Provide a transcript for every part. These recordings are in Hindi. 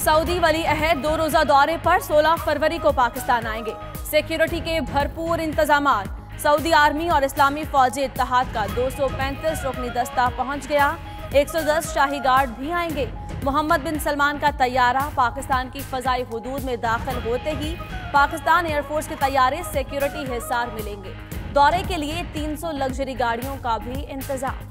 सऊदी वली अहद 2 रोजा दौरे पर 16 फरवरी को पाकिस्तान आएंगे। सिक्योरिटी के भरपूर इंतजामात। सऊदी आर्मी और इस्लामी फौजी इत्तेहाद का 235 रुकनी दस्ता पहुंच गया। 110 शाही गार्ड भी आएंगे। मोहम्मद बिन सलमान का तैयारा पाकिस्तान की फजाई हुदूद में दाखिल होते ही पाकिस्तान एयरफोर्स के तैयारे सिक्योरिटी हिसार मिलेंगे। दौरे के लिए 300 लग्जरी गाड़ियों का भी इंतजाम।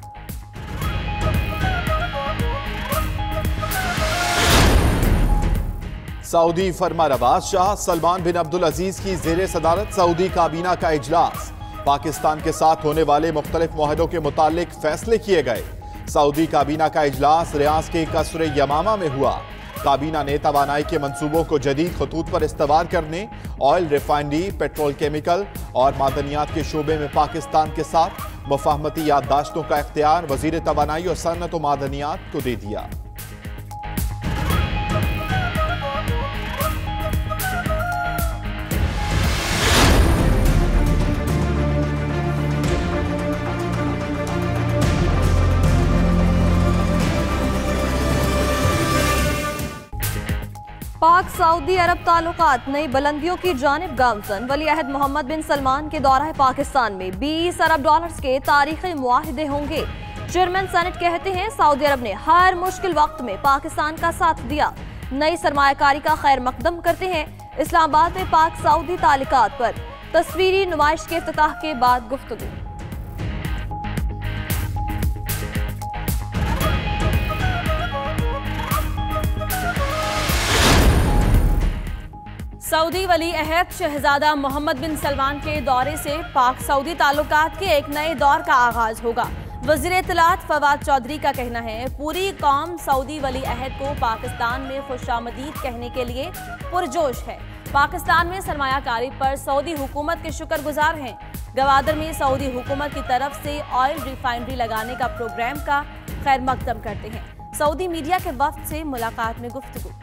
सऊदी फरमानरवा शाह सलमान बिन अब्दुल अजीज की जेर सदारत सऊदी काबीना का इजलास। पाकिस्तान के साथ होने वाले मुख्तलिफ मुआहदों के मुतालिक फैसले किए गए। सऊदी काबीना का इजलास रियाज के कसर यमामा में हुआ। काबीना ने तवानाई के मंसूबों को जदीद खतूत पर इस्तवार करने, ऑयल रिफाइनरी, पेट्रोल केमिकल और मादनियात के शोबे में पाकिस्तान के साथ मुफाहमती याददाश्तों का इख्तियार वजीर तवानाई और सनत व मादनियात को दे दिया। पाक सऊदी अरब ताल्लुकात नई बुलंदियों की जानिब गामजन। वली अहद मोहम्मद बिन सलमान के दौरा पाकिस्तान में 20 अरब डॉलर्स के तारीखी मुआहदे होंगे। चेयरमैन सेनेट कहते हैं सऊदी अरब ने हर मुश्किल वक्त में पाकिस्तान का साथ दिया। नई सरमायाकारी का खैर मकदम करते हैं। इस्लामाबाद में पाक सऊदी ताल्लुकात पर तस्वीरी नुमाइश के इफ्तिताह के बाद गुफ्तगू। सऊदी वली अहद शहजादा मोहम्मद बिन सलमान के दौरे से पाक सऊदी ताल्लुकात के एक नए दौर का आगाज होगा। वज़ीर इत्तलात फवाद चौधरी का कहना है पूरी कौम सऊदी वली अहद को पाकिस्तान में खुशामदीद कहने के लिए पुरजोश है। पाकिस्तान में सरमायाकारी पर सऊदी हुकूमत के शुक्रगुजार हैं। गवादर में सऊदी हुकूमत की तरफ से ऑयल रिफाइनरी लगाने का प्रोग्राम का खैर मकदम करते हैं। सऊदी मीडिया के वफ्द से मुलाकात में गुफ्तगू।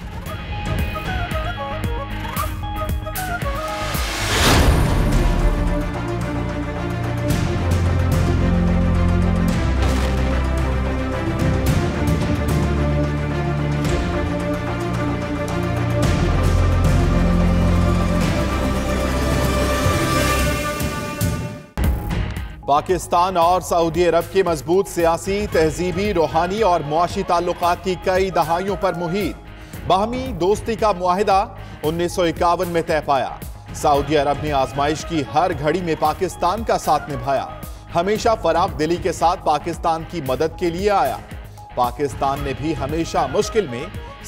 पाकिस्तान और सऊदी अरब के मजबूत सियासी, तहजीबी, रूहानी और मुआशी ताल्लुकात की कई दहाइयों पर मुहित बाहमी दोस्ती का मुआहिदा 1951 में तय पाया। सऊदी अरब ने आजमाइश की हर घड़ी में पाकिस्तान का साथ निभाया। हमेशा फराख दिली के साथ पाकिस्तान की मदद के लिए आया। पाकिस्तान ने भी हमेशा मुश्किल में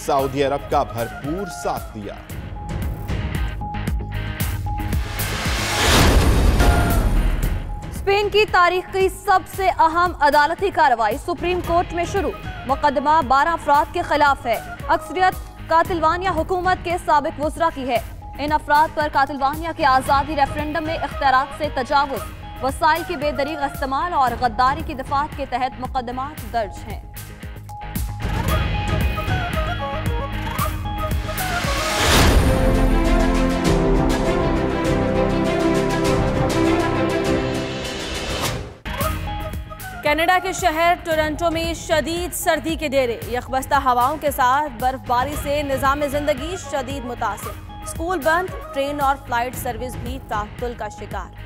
सऊदी अरब का भरपूर साथ दिया। स्पेन की तारीख की सबसे अहम अदालती कार्रवाई सुप्रीम कोर्ट में शुरू। मुकदमा 12 अफराद के खिलाफ है। अक्सरियत कातिलवानिया हुकूमत के साबिक वुज़रा की है। इन अफराद पर कातिलवानिया के आज़ादी रेफरेंडम में इख्तियारात से तजावुज़, वसाइल की बेदरीग इस्तेमाल और गद्दारी की दफात के तहत मुकदमात दर्ज हैं। कनाडा के शहर टोरंटो में शदीद सर्दी के डेरे। यकबस्ता हवाओं के साथ बर्फबारी से निज़ाम ज़िंदगी शदीद मुतासिर। स्कूल बंद, ट्रेन और फ्लाइट सर्विस भी ताअत्तुल का शिकार।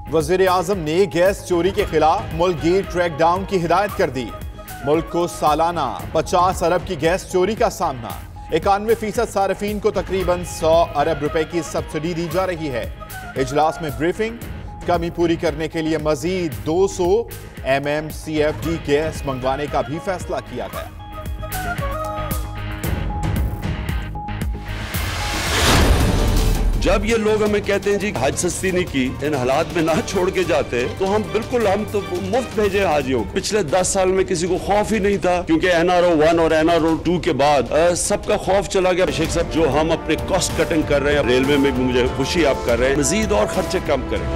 वज़ीर आज़म ने गैस चोरी के खिलाफ मुल्क गिर ट्रैक डाउन की हिदायत कर दी। मुल्क को सालाना 50 अरब की गैस चोरी का सामना। 91% सार्फिन को तकरीबन 100 अरब रुपए की सब्सिडी दी जा रही है। इजलास में ब्रीफिंग, कमी पूरी करने के लिए मजीद 200 MMCFD गैस मंगवाने का भी फैसला किया गया। जब ये लोग हमें कहते हैं जी हज सस्ती नहीं की, इन हालात में ना छोड़ के जाते तो हम तो मुफ्त भेजे हाजियों को। पिछले 10 साल में किसी को खौफ ही नहीं था, क्योंकि NRO 1 और NRO 2 के बाद सबका खौफ चला गया। शेख साहब, जो हम अपने कॉस्ट कटिंग कर रहे हैं, रेलवे में भी मुझे खुशी आप कर रहे हैं, मजीद और खर्चे कम करें।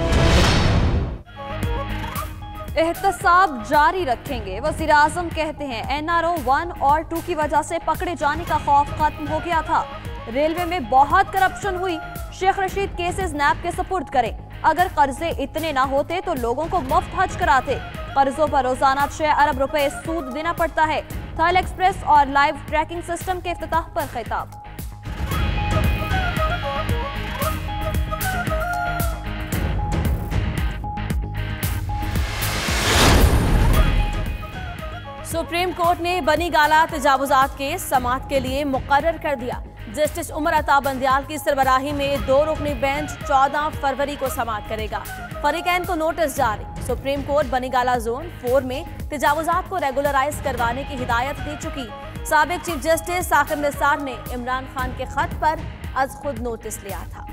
एहतसाब जारी रखेंगे। वज़ीर आज़म कहते हैं NRO 1 और 2 की वजह से पकड़े जाने का खौफ खत्म हो गया था। रेलवे में बहुत करप्शन हुई। शेख रशीद केसेस नैब के सपुर्द करें। अगर कर्जे इतने ना होते तो लोगों को मुफ्त हज कराते। कर्जों पर रोजाना 6 अरब रुपए सूद देना पड़ता है। थर्ल एक्सप्रेस और लाइव ट्रैकिंग सिस्टम के इफ्तिताह पर खिताब। सुप्रीम कोर्ट ने बनी गाला तजावुजात केस समाअत के लिए मुकर्रर कर दिया। जस्टिस उमर अता बंदियाल की सरबराही में 2 रुकनी बेंच 14 फरवरी को समाअत करेगा। फरीकैन को नोटिस जारी। सुप्रीम कोर्ट बनी गाला जोन 4 में तजावुजात को रेगुलराइज करवाने की हिदायत दे चुकी। साबिक चीफ जस्टिस साकिब निसार ने इमरान खान के खत पर अज खुद नोटिस लिया था।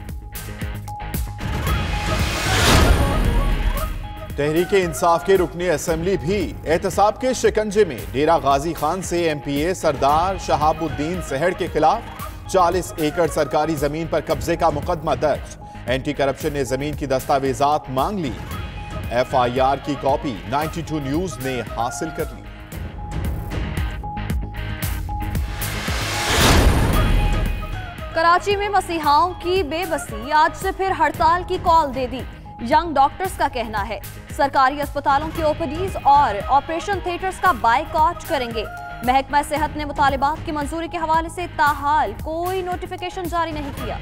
तहरीक इंसाफ के रुकनी असेंबली भी एहतसाब के शिकंजे में। डेरा गाजी खान से MPA सरदार शहाबुद्दीन सहड़ के खिलाफ 40 एकड़ सरकारी जमीन पर कब्जे का मुकदमा दर्ज। एंटी करप्शन ने जमीन की दस्तावेजात मांग ली। FIR की कॉपी 92 न्यूज ने हासिल कर ली। कराची में मसीहाओं की बेबसी आज से फिर हड़ताल की कॉल दे दी। यंग डॉक्टर्स का कहना है सरकारी अस्पतालों की OPDs और ऑपरेशन थिएटर्स का बायकॉट करेंगे। महकमा सेहत ने मुतालिबात की मंजूरी के हवाले से ताहाल कोई नोटिफिकेशन जारी नहीं किया।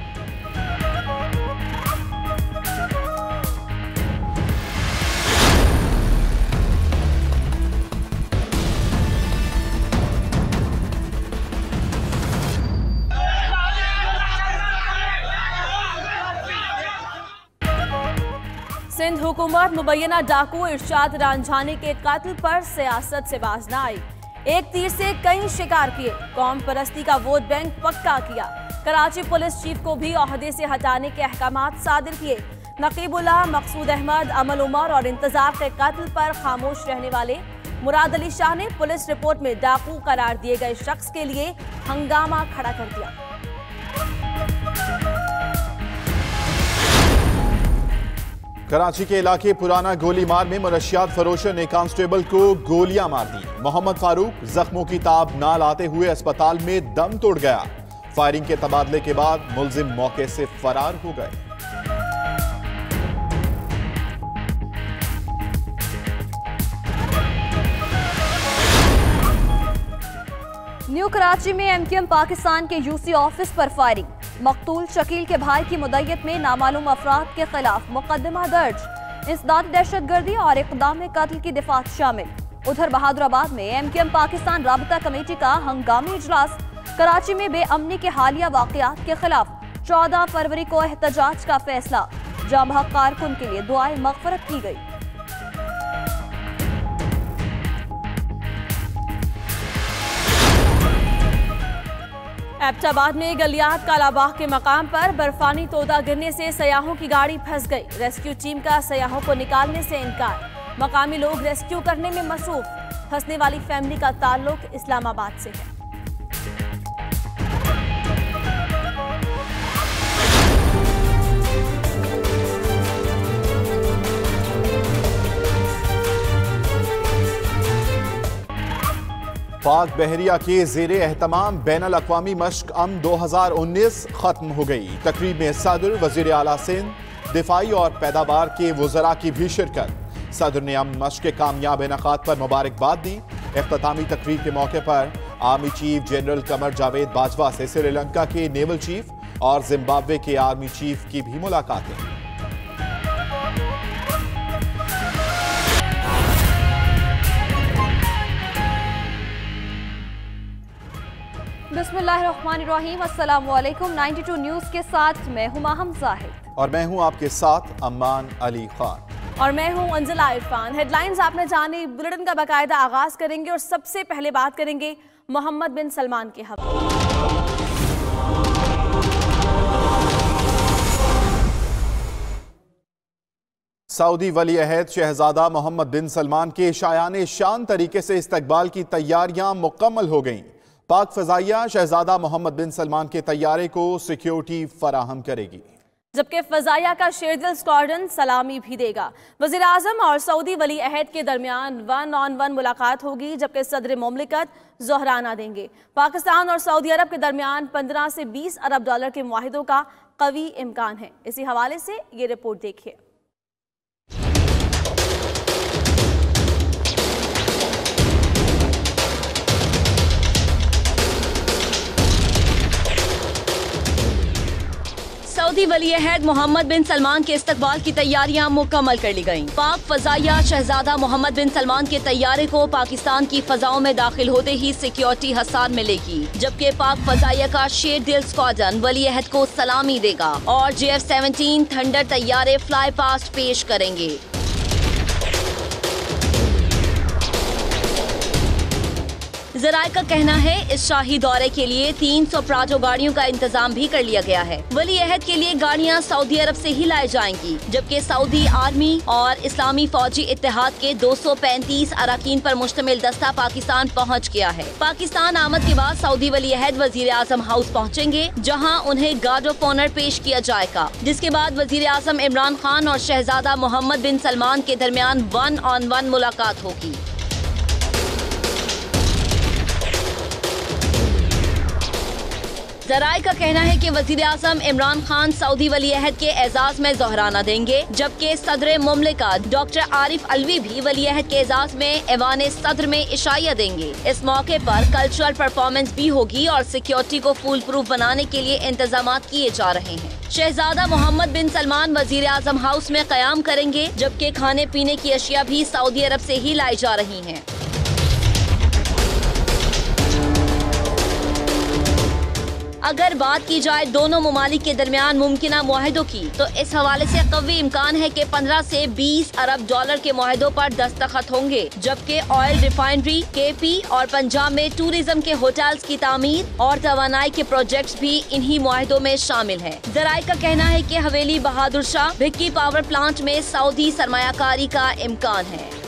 सिंध हुकूमत मुबैना डाकू इरशाद रांझानी के कत्ल पर सियासत से बाज न आई। एक तीर से कई शिकार किए। कौम परस्ती का वोट बैंक पक्का किया। कराची पुलिस चीफ को भी ओहदे से हटाने के अहकामात सादिर किए। नकीबुल्लाह, मकसूद अहमद, अमल उमर और इंतजार के कत्ल पर खामोश रहने वाले मुराद अली शाह ने पुलिस रिपोर्ट में डाकू करार दिए गए शख्स के लिए हंगामा खड़ा कर दिया। कराची के इलाके पुराना गोलीमार में मनशियात फरोशों ने कांस्टेबल को गोलियां मार दी। मोहम्मद फारूक जख्मों की ताब ना लाते हुए अस्पताल में दम तोड़ गया। फायरिंग के तबादले के बाद मुलजिम मौके से फरार हो गए। न्यू कराची में MQM पाकिस्तान के UC ऑफिस पर फायरिंग। मकतूल शकील के भाई की मुद्दत में नामालूम अफराद के खिलाफ मुकदमा दर्ज। इंसदाद दहशतगर्दी और इक़दाम कत्ल की दिफात शामिल। उधर बहादुराबाद में MQM पाकिस्तान राबता कमेटी का हंगामी इजलास। कराची में बेअमनी के हालिया वाक़यात के खिलाफ 14 फरवरी को एहतजाज का फैसला। जाम हक कारकुन के लिए दुआए मग़फ़रत की गई। एबटाबाद में गलियात कालाबाग के मकाम पर बर्फानी तोदा गिरने से सयाहों की गाड़ी फंस गई। रेस्क्यू टीम का सयाहों को निकालने से इनकार। मकामी लोग रेस्क्यू करने में मसरूफ। फंसने वाली फैमिली का ताल्लुक इस्लामाबाद से है। पाक बहरिया के ज़ेरे एहतमाम बैनुल अक़वामी मश्क 2019 खत्म हो गई। तकरीब में सदर, वज़ीर आला सिंध, दिफाई और पैदावार के वज़रा की भी शिरकत। सदर ने मश्क के कामयाब इनेकाद पर मुबारकबाद दी। इख्तितामी तकरीब के मौके पर army chief general Qamar Javed Bajwa से श्रीलंका के नेवल चीफ और जिम्बाब्वे के आर्मी चीफ की भी मुलाकातें। बिस्मिल्लाहिर्रहमानिर्रहीम। अस्सलाम वालेकुम। 92 न्यूज़ के साथ मैं हूं माहम जाहिद और मैं हूं आपके साथ अम्मान अली खान और मैं हूं अंजला इरफान। हेडलाइंस आपने जानी। बुलेटिन का बाकायदा आगाज करेंगे और सबसे पहले बात करेंगे मोहम्मद बिन सलमान के हवाले। सऊदी वली अहद शहजादा मोहम्मद बिन सलमान के शायान शान तरीके से इस्तकबाल की तैयारियां मुकम्मल हो गईं। पाक फ़ज़ाइया शहजादा मोहम्मद बिन सलमान के तैयारे को सिक्योरिटी फराहम करेगी। जबकि फजाइया का शेरदिल स्क्वाड्रन सलामी भी देगा। वजीर आजम और सऊदी वली अहद के दरमियान 1-on-1 मुलाकात होगी, जबकि सदर मुमलिकत जोहराना देंगे। पाकिस्तान और सऊदी अरब के दरमियान 15 से 20 अरब डॉलर के मुआहिदों का कवी इम्कान है। इसी हवाले से ये रिपोर्ट देखिए। सऊदी वली अहद मोहम्मद बिन सलमान के इस्तकबाल की तैयारियां मुकम्मल कर ली गयी। पाक फजाइया शहजादा मोहम्मद बिन सलमान के तैयारे को पाकिस्तान की फजाओं में दाखिल होते ही सिक्योरिटी हसार मिलेगी, जबकि पाक फजाइया का शेरदिल स्क्वाड्रन वली अहद को सलामी देगा और JF-17 थंडर तैयारे फ्लाई पास्ट पेश करेंगे। जराये का कहना है इस शाही दौरे के लिए 300 प्राजो गाड़ियों का इंतजाम भी कर लिया गया है। वली अहद के लिए गाड़ियां सऊदी अरब से ही लाई जाएंगी, जबकि सऊदी आर्मी और इस्लामी फौजी इत्तेहाद के 235 अरकान पर मुश्तमिल दस्ता पाकिस्तान पहुंच गया है। पाकिस्तान आमद के बाद सऊदी वली अहद वजीर आजम हाउस पहुंचेंगे, जहां उन्हें गार्ड ऑफ ऑनर पेश किया जाएगा, जिसके बाद वजीर आजम इमरान खान और शहजादा मोहम्मद बिन सलमान के दरमियान 1-on-1 मुलाकात होगी। जराये का कहना है कि वजीर आजम इमरान खान सऊदी वली अहद के एजाज में जोहराना देंगे, जबकि सदर मुमलिकत डॉक्टर आरिफ अलवी भी वली अहद के एजाज में ऐवान सदर में इशाया देंगे। इस मौके पर कल्चरल परफॉर्मेंस भी होगी और सिक्योरिटी को फूल प्रूफ बनाने के लिए इंतजाम किए जा रहे हैं। शहजादा मोहम्मद बिन सलमान वजीर आजम हाउस में कयाम करेंगे, जबकि खाने पीने की अशिया भी सऊदी अरब से ही लाई जा रही हैं। अगर बात की जाए दोनों ममालिक के दरमियान मुमकिना मुआहिदों की, तो इस हवाले से कवी इम्कान है कि 15 से 20 अरब डॉलर के मुआहिदों पर दस्तखत होंगे, जबकि ऑयल रिफाइनरी, KP और पंजाब में टूरिज्म के होटल्स की तामीर और तवानाई के प्रोजेक्ट्स भी इन्हीं मुआहिदों में शामिल हैं। जराये का कहना है कि हवेली बहादुर शाह भिक्की पावर प्लांट में सऊदी सरमायाकारी का इम्कान है।